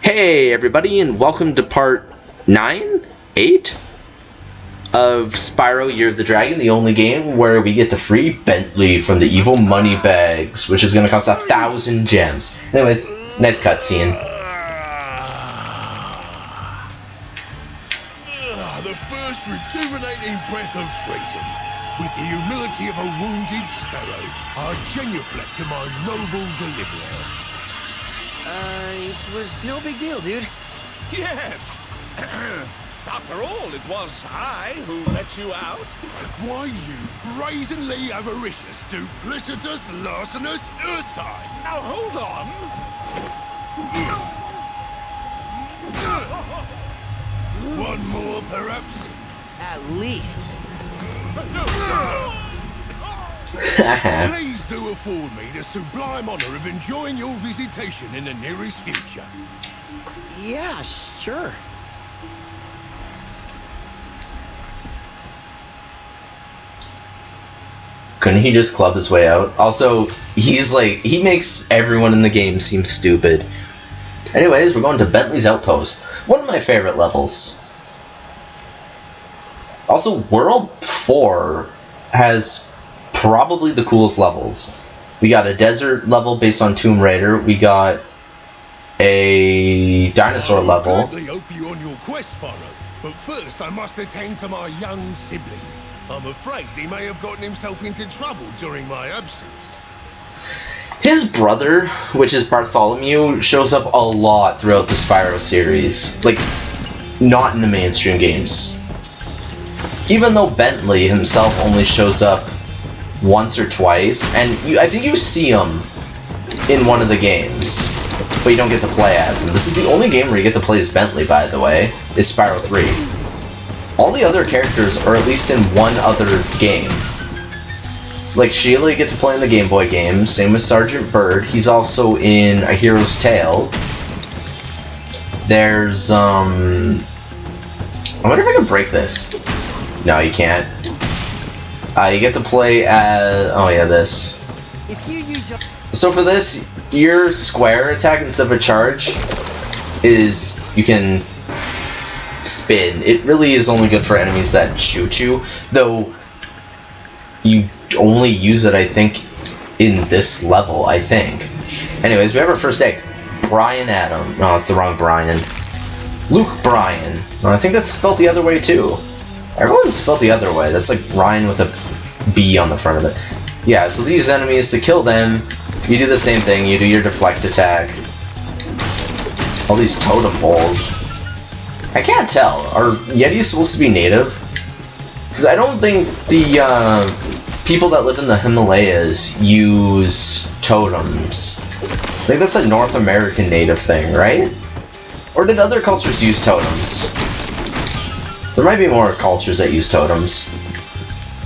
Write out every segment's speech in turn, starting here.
Hey everybody, and welcome to part 9? 8? Of Spyro Year of the Dragon, the only game where we get to free Bentley from the evil Moneybags, which is going to cost 1,000 gems. Anyways, nice cutscene. The first rejuvenating breath of freedom. With the humility of a wounded sparrow, I genuflect to my noble deliverer. It was no big deal, dude. Yes. After all, it was I who let you out. Why, you brazenly avaricious, duplicitous, Larcenous, Ursine! Now hold on. One more, perhaps? At least. Please do afford me the sublime honor of enjoying your visitation in the nearest future. Yeah, sure. Couldn't he just club his way out? Also, he makes everyone in the game seem stupid. Anyways, we're going to Bentley's Outpost. One of my favorite levels. Also, World 4 has probably the coolest levels. We got a desert level based on Tomb Raider. We got a dinosaur level. I gladly hope you on your quest, Spyro. But first, I must attend to my young sibling. I'm afraid he may have gotten himself into trouble during my absence. His brother, which is Bartholomew, shows up a lot throughout the Spyro series. Like, not in the mainstream games. Even though Bentley himself only shows up once or twice, and I think you see him in one of the games, but you don't get to play as him. This is the only game where you get to play as Bentley, by the way, is Spyro 3. All the other characters are at least in one other game. Like Sheila, you get to play in the Game Boy game, same with Sergeant Bird. He's also in A Hero's Tale. There's, I wonder if I can break this. No, you can't. You get to play as... oh yeah, this. If you use your... So for this, your square attack instead of a charge is... you can spin. It really is only good for enemies that shoot you, though you only use it, I think, in this level, I think. Anyways, we have our first egg. Brian Adam. No, it's the wrong Brian. Luke Bryan. No, I think that's spelled the other way, too. Everyone's spelled the other way. That's like Ryan with a B on the front of it. Yeah, so these enemies, to kill them, you do the same thing. You do your deflect attack. All these totem poles. I can't tell. Are Yetis supposed to be native? Because I don't think the people that live in the Himalayas use totems. I think that's a North American native thing, right? Or did other cultures use totems? There might be more cultures that use totems.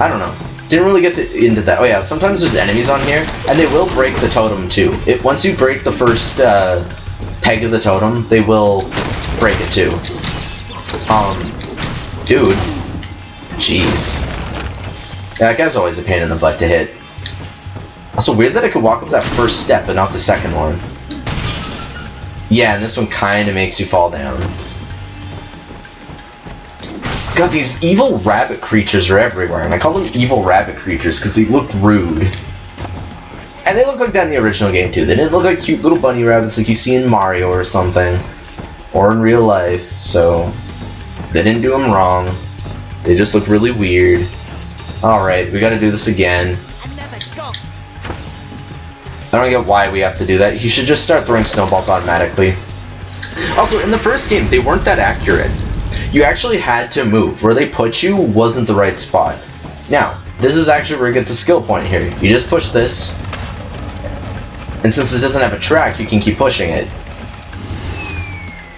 I don't know. Didn't really get into that. Oh yeah, sometimes there's enemies on here, and they will break the totem too. Once you break the first peg of the totem, they will break it too. Dude. Jeez. Yeah, that guy's always a pain in the butt to hit. Also weird that I could walk up that first step, but not the second one. Yeah, and this one kinda makes you fall down. God, these evil rabbit creatures are everywhere, and I call them evil rabbit creatures because they look rude. And they look like that in the original game too. They didn't look like cute little bunny rabbits like you see in Mario or something. Or in real life, so they didn't do them wrong. They just look really weird. Alright, we gotta do this again. I don't get why we have to do that. He should just start throwing snowballs automatically. Also, in the first game, they weren't that accurate. You actually had to move. Where they put you wasn't the right spot. Now, this is actually where you get the skill point here. You just push this, and since it doesn't have a track, you can keep pushing it.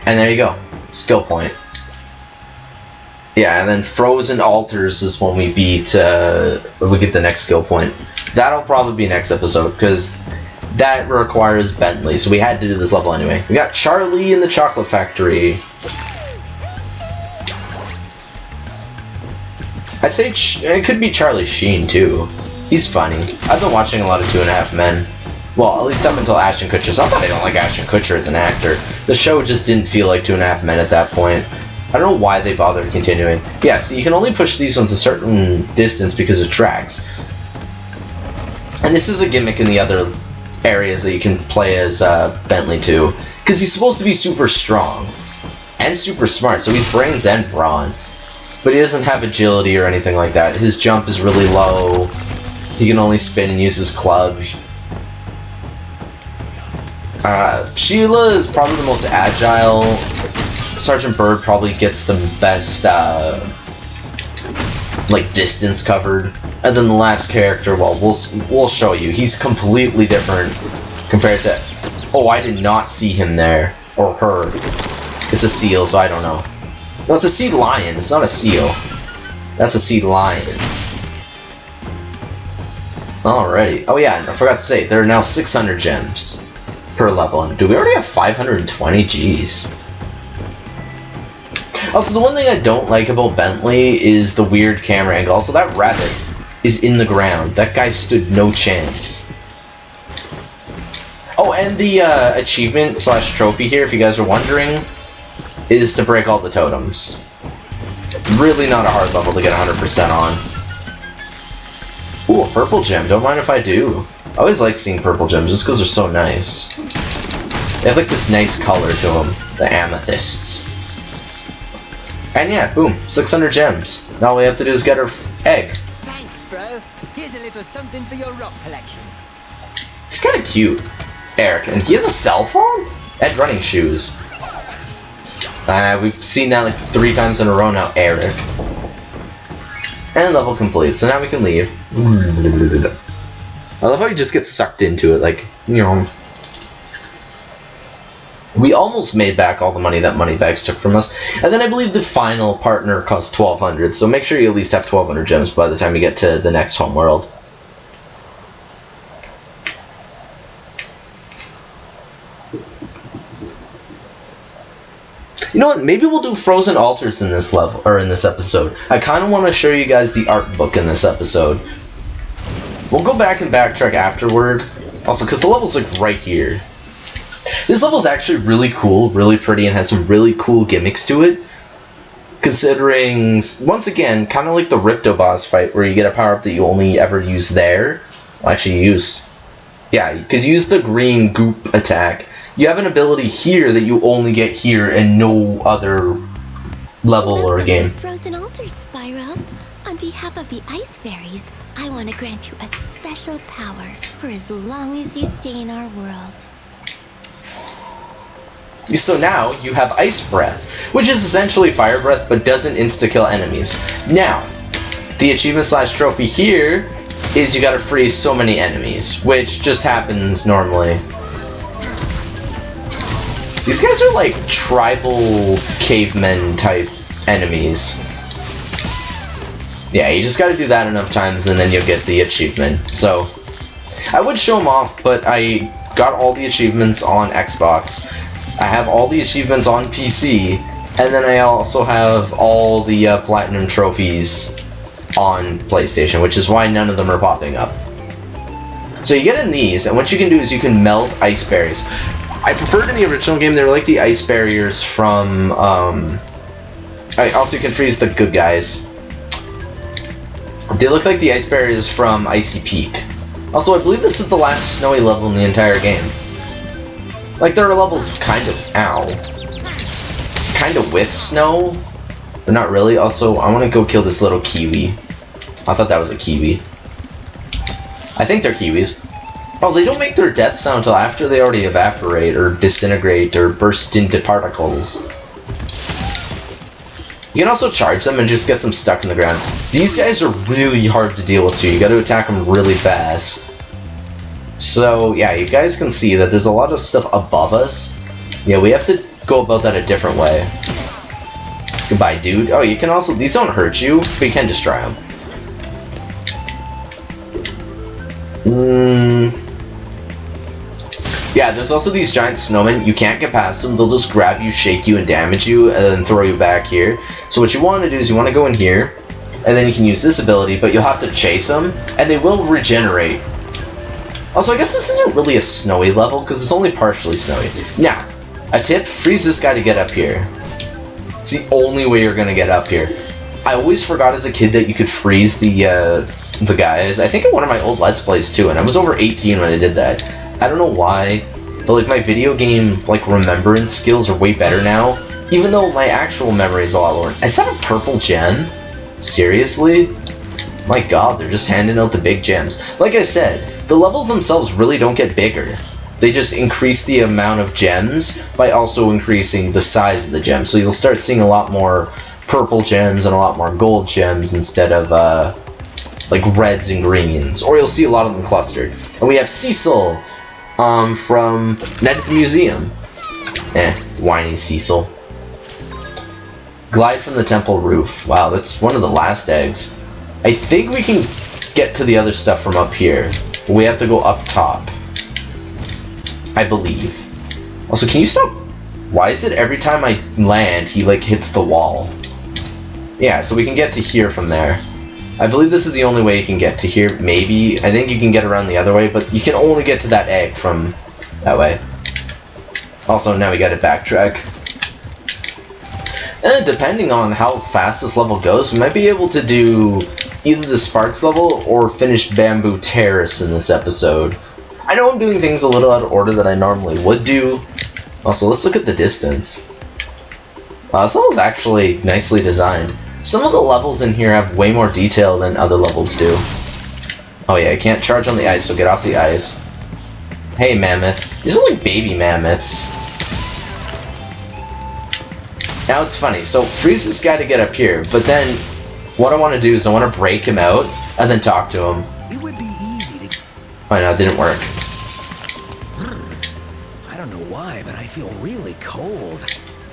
And there you go. Skill point. Yeah, and then Frozen Altars is when we beat, we get the next skill point. That'll probably be next episode, because that requires Bentley, so we had to do this level anyway. We got Charlie in the Chocolate Factory. I'd say it could be Charlie Sheen, too. He's funny. I've been watching a lot of 2.5 Men. Well, at least up until Ashton Kutcher. It's not that I don't like Ashton Kutcher as an actor. The show just didn't feel like 2.5 Men at that point. I don't know why they bothered continuing. Yeah, see, you can only push these ones a certain distance because of tracks. And this is a gimmick in the other areas that you can play as Bentley too. Because he's supposed to be super strong. And super smart, so he's brains and brawn. But he doesn't have agility or anything like that. His jump is really low. He can only spin and use his club. Sheila is probably the most agile. Sergeant Bird probably gets the best, like, distance covered. And then the last character, well, we'll show you. He's completely different compared to... Oh, I did not see him there. Or her. It's a seal, so I don't know. No, it's a sea lion. It's not a seal. That's a sea lion. Alrighty. Oh yeah, I forgot to say, there are now 600 gems per level. And do we already have 520? Jeez. Also, the one thing I don't like about Bentley is the weird camera angle. Also, that rabbit is in the ground. That guy stood no chance. Oh, and the achievement slash trophy here, if you guys are wondering, is to break all the totems. Really not a hard level to get 100% on. Ooh, a purple gem. Don't mind if I do. I always like seeing purple gems just because they're so nice. They have like this nice color to them. The amethysts. And yeah, boom. 600 gems. Now all we have to do is get our egg. Thanks, bro. Here's a little something for your rock collection. He's kind of cute. Eric. And he has a cell phone? And running shoes. We've seen that like 3 times in a row now, Eric. And level complete, so now we can leave. I love how you just get sucked into it, like, you know. We almost made back all the money that Moneybags took from us. And then I believe the final partner cost 1,200, so make sure you at least have 1,200 gems by the time you get to the next homeworld. You know what? Maybe we'll do frozen altars in this level or in this episode. I kind of want to show you guys the art book in this episode. We'll go back and backtrack afterward. Also, because the level's like right here. This level's actually really cool, really pretty, and has some really cool gimmicks to it. Considering, once again, kind of like the Ripto boss fight, where you get a power up that you only ever use there. Well, actually, because you use the green goop attack. You have an ability here that you only get here and no other level or game. Frozen altars, Spyro. On behalf of the Ice Fairies, I want to grant you a special power for as long as you stay in our world. So now you have Ice Breath, which is essentially Fire Breath but doesn't insta-kill enemies. Now, the achievement slash trophy here is you gotta freeze so many enemies, which just happens normally. These guys are like tribal cavemen type enemies. Yeah, you just gotta do that enough times and then you'll get the achievement. So, I would show them off, but I got all the achievements on Xbox. I have all the achievements on PC, and then I also have all the Platinum trophies on PlayStation, which is why none of them are popping up. So you get in these, and what you can do is you can melt ice berries. I preferred in the original game, they were like the ice barriers from, also you can freeze the good guys. They look like the ice barriers from Icy Peak. Also, I believe this is the last snowy level in the entire game. Like, there are levels kind of with snow, but not really. Also, I want to go kill this little kiwi. I thought that was a kiwi. I think they're kiwis. Oh, they don't make their death sound until after they already evaporate, or disintegrate, or burst into particles. You can also charge them and just get them stuck in the ground. These guys are really hard to deal with too. You gotta attack them really fast. So, yeah, you guys can see that there's a lot of stuff above us. Yeah, we have to go about that a different way. Goodbye, dude. Oh, you can also... These don't hurt you, but you can destroy them. Yeah, there's also these giant snowmen. You can't get past them. They'll just grab you, shake you, and damage you, and then throw you back here. So what you want to do is you want to go in here, and then you can use this ability, but you'll have to chase them, and they will regenerate. Also, I guess this isn't really a snowy level, because it's only partially snowy. Now, a tip, freeze this guy to get up here. It's the only way you're gonna get up here. I always forgot as a kid that you could freeze the guys. I think in one of my old Let's Plays too, and I was over 18 when I did that. I don't know why, but like my video game like remembrance skills are way better now, even though my actual memory is a lot lower. Is that a purple gem? Seriously? My god, they're just handing out the big gems. Like I said, the levels themselves really don't get bigger. They just increase the amount of gems by also increasing the size of the gems. So you'll start seeing a lot more purple gems and a lot more gold gems instead of like reds and greens. Or you'll see a lot of them clustered. And we have Cecil from Night at the Museum. Whiny Cecil. Glide from the temple roof. Wow, that's one of the last eggs. I think we can get to the other stuff from up here. We have to go up top. I believe. Also, can you stop? Why is it every time I land, he like hits the wall? Yeah, so we can get to here from there. I believe this is the only way you can get to here. Maybe. I think you can get around the other way, but you can only get to that egg from that way. Also, now we gotta backtrack. And depending on how fast this level goes, we might be able to do either the Sparks level or finish Bamboo Terrace in this episode. I know I'm doing things a little out of order that I normally would do. Also, let's look at the distance. Wow, this level's actually nicely designed. Some of the levels in here have way more detail than other levels do. Oh yeah, I can't charge on the ice, so get off the ice. Hey, mammoth. These are like baby mammoths. Now it's funny, so freeze this guy to get up here, but then what I want to do is I want to break him out and then talk to him. It would be easy to... Oh no, it didn't work. I don't know why, but I feel really cold.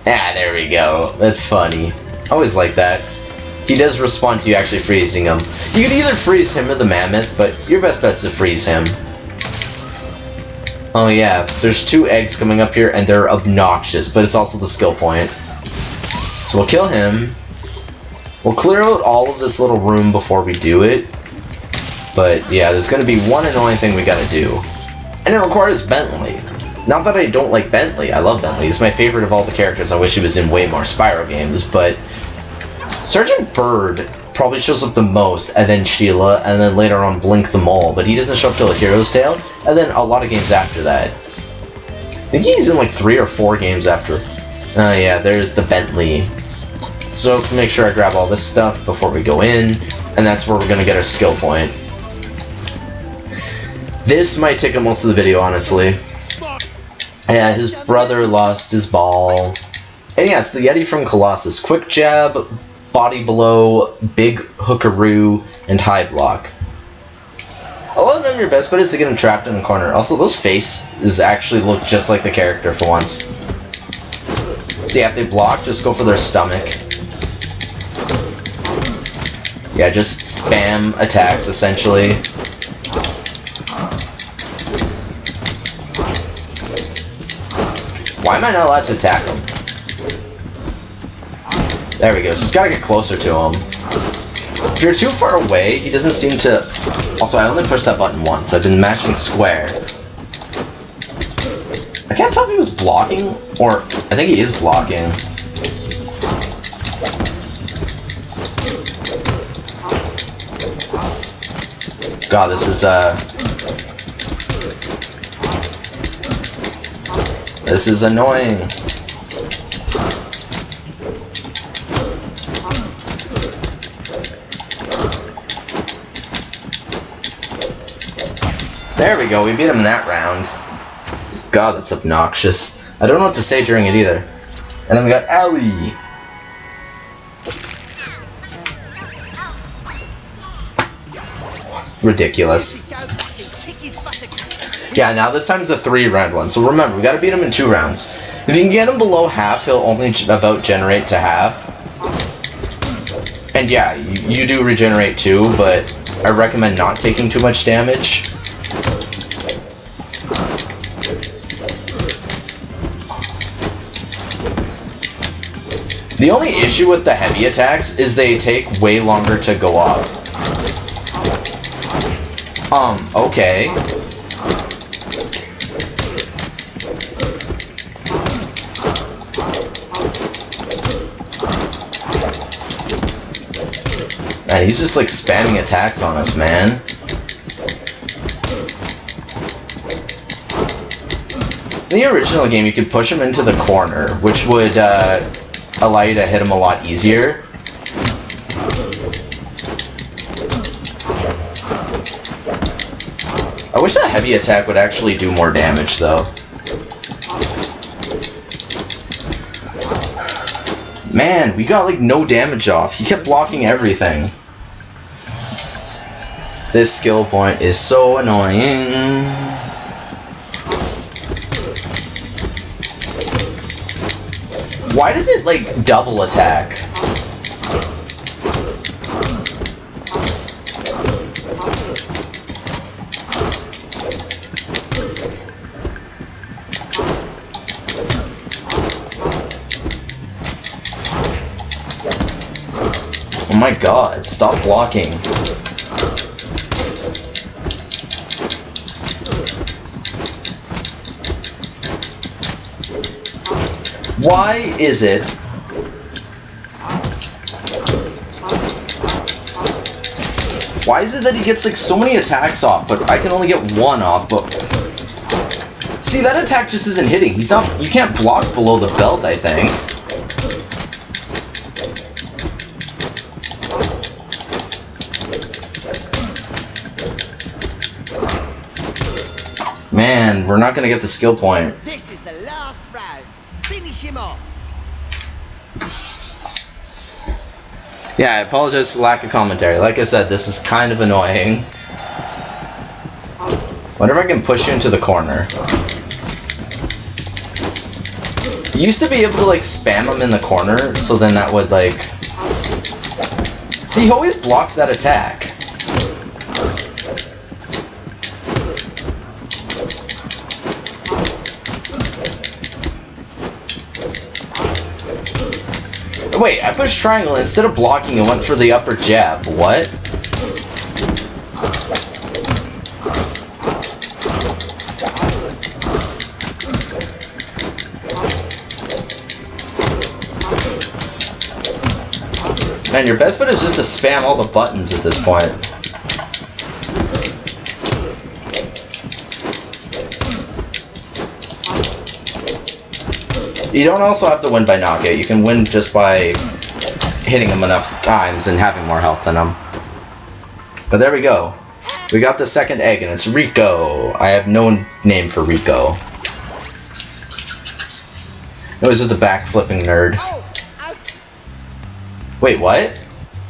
Ah, there we go. That's funny. I always like that. He does respond to you actually freezing him. You could either freeze him or the mammoth, but your best bet's to freeze him. Oh yeah, there's 2 eggs coming up here and they're obnoxious, but it's also the skill point. So we'll kill him. We'll clear out all of this little room before we do it. But yeah, there's going to be one annoying thing we gotta do. And it requires Bentley. Not that I don't like Bentley, I love Bentley. He's my favorite of all the characters. I wish he was in way more Spyro games, but Sergeant Bird probably shows up the most, and then Sheila, and then later on Blink the Mole, but he doesn't show up till A Hero's Tale, and then a lot of games after that. I think he's in like 3 or 4 games after. Oh yeah, there's the Bentley. So let's make sure I grab all this stuff before we go in, and that's where we're gonna get our skill point. This might take up most of the video, honestly. Yeah, his brother lost his ball. And yeah, it's the Yeti from Colossus. Quick jab, body blow, big hookaroo, and high block. A lot of them, your best bet is to get him trapped in a corner. Also, those faces actually look just like the character for once. So yeah, if they block, just go for their stomach. Yeah, just spam attacks, essentially. Why am I not allowed to attack him? There we go, just gotta get closer to him. If you're too far away, he doesn't seem to... Also, I only pushed that button once. I've been mashing square. I can't tell if he was blocking, or... I think he is blocking. God, this is, This is annoying. There we go, we beat him in that round. God, that's obnoxious. I don't know what to say during it either. And then we got Ellie. Ridiculous. Yeah, now this time's a 3-round one, so remember, we gotta beat him in 2 rounds. If you can get him below half, he'll only about generate to half. And yeah, you do regenerate too, but I recommend not taking too much damage. The only issue with the heavy attacks is they take way longer to go off. Okay. Man, he's just like spamming attacks on us, man. In the original game, you could push him into the corner, which would allow you to hit him a lot easier. I wish that heavy attack would actually do more damage, though. Man, we got like no damage off. He kept blocking everything. This skill point is so annoying. Why does it like double attack? Oh my god, stop blocking. Why is it that he gets like so many attacks off, but I can only get one off? But see, that attack just isn't hitting. He's not. You can't block below the belt, I think. Man, we're not gonna get the skill point. This is the last round. Finish him off. Yeah, I apologize for lack of commentary. Like I said, this is kind of annoying. Whenever I can push you into the corner. You used to be able to like spam him in the corner, so then that would like... See, he always blocks that attack. Wait, I pushed triangle, instead of blocking it went for the upper jab. What? Man, your best bet is just to spam all the buttons at this point. You don't also have to win by knockout. You can win just by hitting him enough times and having more health than him. But there we go. We got the second egg, and it's Rico. I have no name for Rico. It was just a backflipping nerd. Wait, what?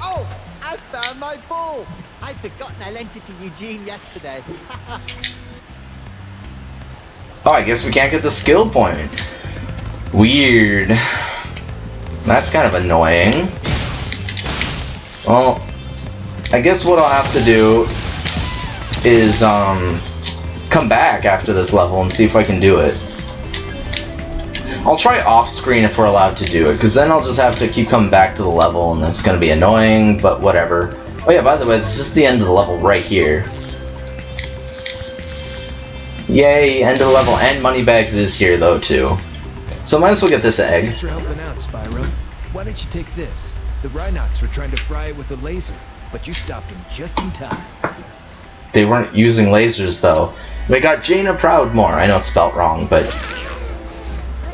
Oh, I found my ball. I'd forgotten I lent it to Eugene yesterday. Oh, I guess we can't get the skill point. Weird. That's kind of annoying. Well, I guess what I'll have to do is come back after this level and see if I can do it. I'll try off screen if we're allowed to do it, because then I'll just have to keep coming back to the level and it's going to be annoying, but whatever. Oh yeah, by the way, this is the end of the level right here. Yay, end of the level, and Moneybags is here though too. So might as well get this egg. Thanks for helping out, Spyro. Why don't you take this? The Reignites were trying to fry it with a laser, but you stopped them just in time. They weren't using lasers though. We got Jaina Proudmore. I know it's spelt wrong, but...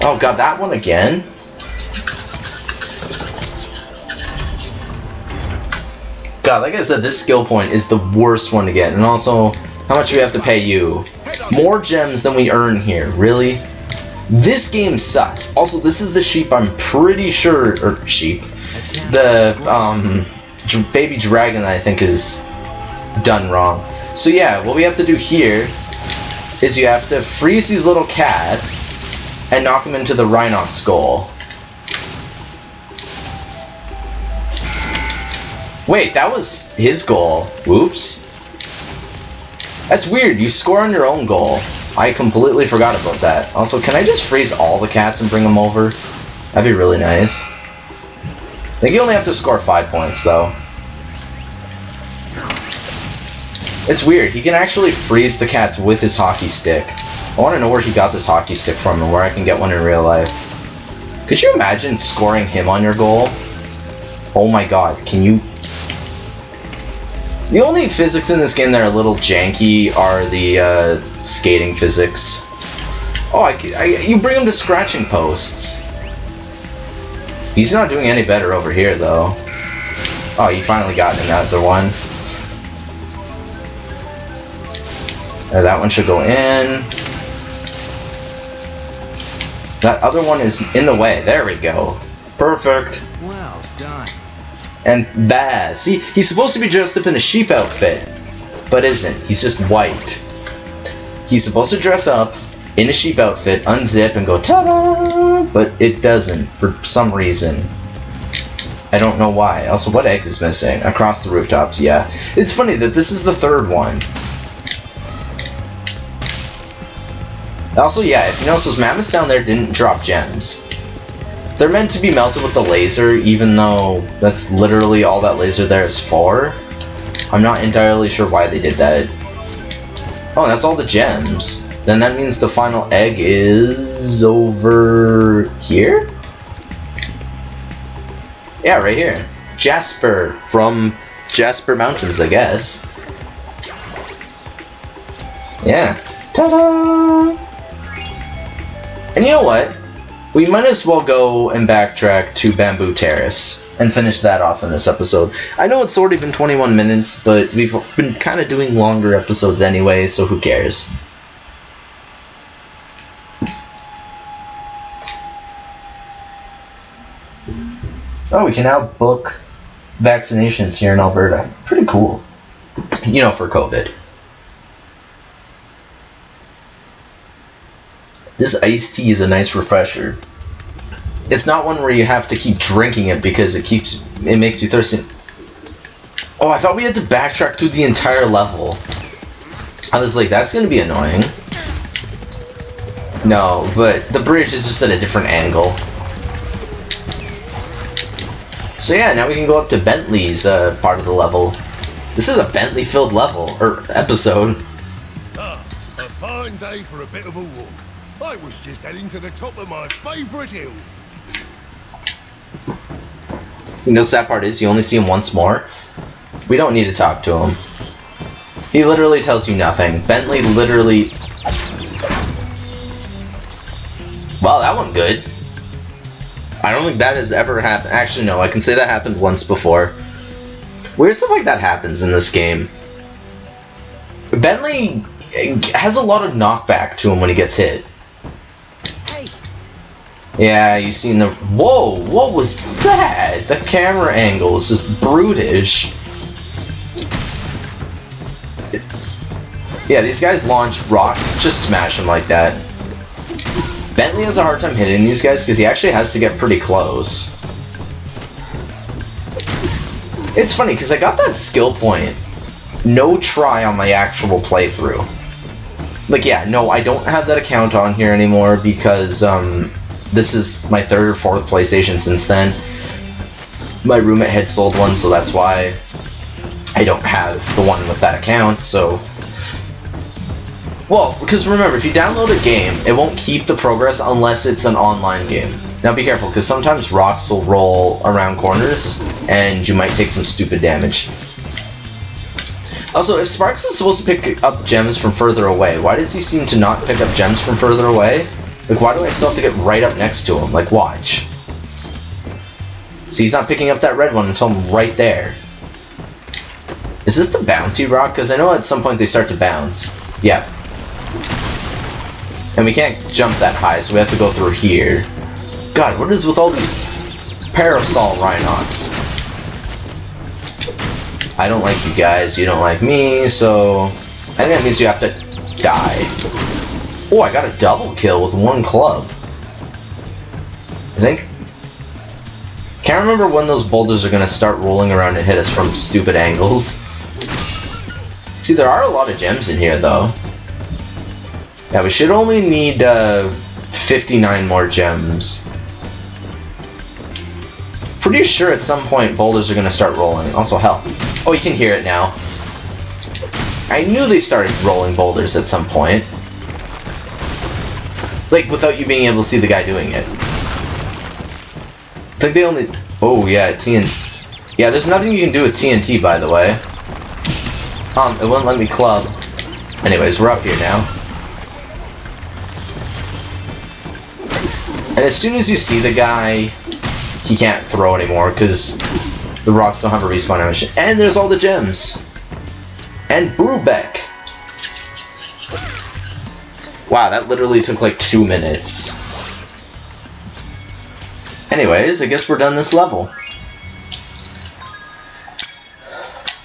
Oh god, that one again? God, like I said, this skill point is the worst one to get. And also, how much do we have to pay you? More gems than we earn here. Really? This game sucks. Also, this is the sheep I'm pretty sure... Or sheep. The, baby dragon I think is done wrong. So yeah, what we have to do here is you have to freeze these little cats and knock them into the Rhinox skull. Wait, that was his goal. Whoops. That's weird. You score on your own goal. I completely forgot about that. Also, can I just freeze all the cats and bring them over? That'd be really nice. I think you only have to score 5 points, though. It's weird. He can actually freeze the cats with his hockey stick. I want to know where he got this hockey stick from and where I can get one in real life. Could you imagine scoring him on your goal? Oh my god, can you... The only physics in this game that are a little janky are the skating physics. Oh, you bring him to scratching posts. He's not doing any better over here, though. Oh, you finally got another one. That one should go in. That other one is in the way. There we go. Perfect. Well done. And bad. See, he's supposed to be dressed up in a sheep outfit, but isn't. He's just white. He's supposed to dress up in a sheep outfit, unzip, and go ta-da! But it doesn't, for some reason. I don't know why. Also, what eggs is missing? Across the rooftops, yeah. It's funny that this is the third one. Also, yeah, if you notice, those mammoths down there didn't drop gems. They're meant to be melted with the laser, even though that's literally all that laser there is for. I'm not entirely sure why they did that. Oh, that's all the gems. Then that means the final egg is over here? Yeah, right here. Jasper from Jasper Mountains, I guess. Yeah. Ta-da! And you know what? We might as well go and backtrack to Bamboo Terrace and finish that off in this episode. I know it's already been 21 minutes, but we've been kind of doing longer episodes anyway, so who cares? Oh, we can now book vaccinations here in Alberta. Pretty cool. You know, for COVID. This iced tea is a nice refresher. It's not one where you have to keep drinking it because it makes you thirsty. Oh, I thought we had to backtrack through the entire level. I was like, that's gonna be annoying. No, but the bridge is just at a different angle. So yeah, now we can go up to Bentley's part of the level. This is a Bentley-filled level, or episode. Ah, a fine day for a bit of a walk. I was just heading to the top of my favourite hill. You know, the sad part is you only see him once more. We don't need to talk to him. He literally tells you nothing. Bentley literally... Well, that went good. I don't think that has ever happened. Actually, no, I can say that happened once before. Weird stuff like that happens in this game. Bentley has a lot of knockback to him when he gets hit. Hey. Yeah, you've seen the... Whoa, what was that? The camera angle is just brutish. Yeah, these guys launch rocks, just smash them like that. Bentley has a hard time hitting these guys because he actually has to get pretty close. It's funny because I got that skill point no try on my actual playthrough. Like, yeah, no, I don't have that account on here anymore because this is my third or fourth PlayStation since then. My roommate had sold one, so that's why I don't have the one with that account, so... Well, because remember, if you download a game, it won't keep the progress unless it's an online game. Now be careful, because sometimes rocks will roll around corners, and you might take some stupid damage. Also, if Sparks is supposed to pick up gems from further away, why does he seem to not pick up gems from further away? Like, why do I still have to get right up next to him? Like, watch. See, he's not picking up that red one until I'm right there. Is this the bouncy rock? Because I know at some point they start to bounce. Yeah. And we can't jump that high, so we have to go through here. God, what is with all these parasol rhinocs? I don't like you guys, you don't like me, so... I think that means you have to die. Oh, I got a double kill with one club. I think. Can't remember when those boulders are gonna start rolling around and hit us from stupid angles. See, there are a lot of gems in here, though. Yeah, we should only need 59 more gems. Pretty sure at some point boulders are gonna start rolling. Also, help. Oh, you can hear it now. I knew they started rolling boulders at some point. Like, without you being able to see the guy doing it. I think they only... Oh, yeah, TNT. Yeah, there's nothing you can do with TNT, by the way. It wouldn't let me club. Anyways, we're up here now. And as soon as you see the guy, he can't throw anymore because the rocks don't have a respawn animation. And there's all the gems. And Brubeck. Wow, that literally took like 2 minutes. Anyways, I guess we're done this level.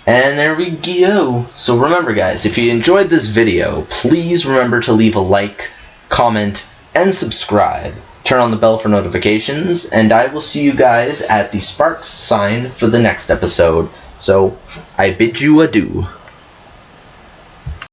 And there we go. So remember guys, if you enjoyed this video, please remember to leave a like, comment, and subscribe. Turn on the bell for notifications, and I will see you guys at the Sparks sign for the next episode. So, I bid you adieu.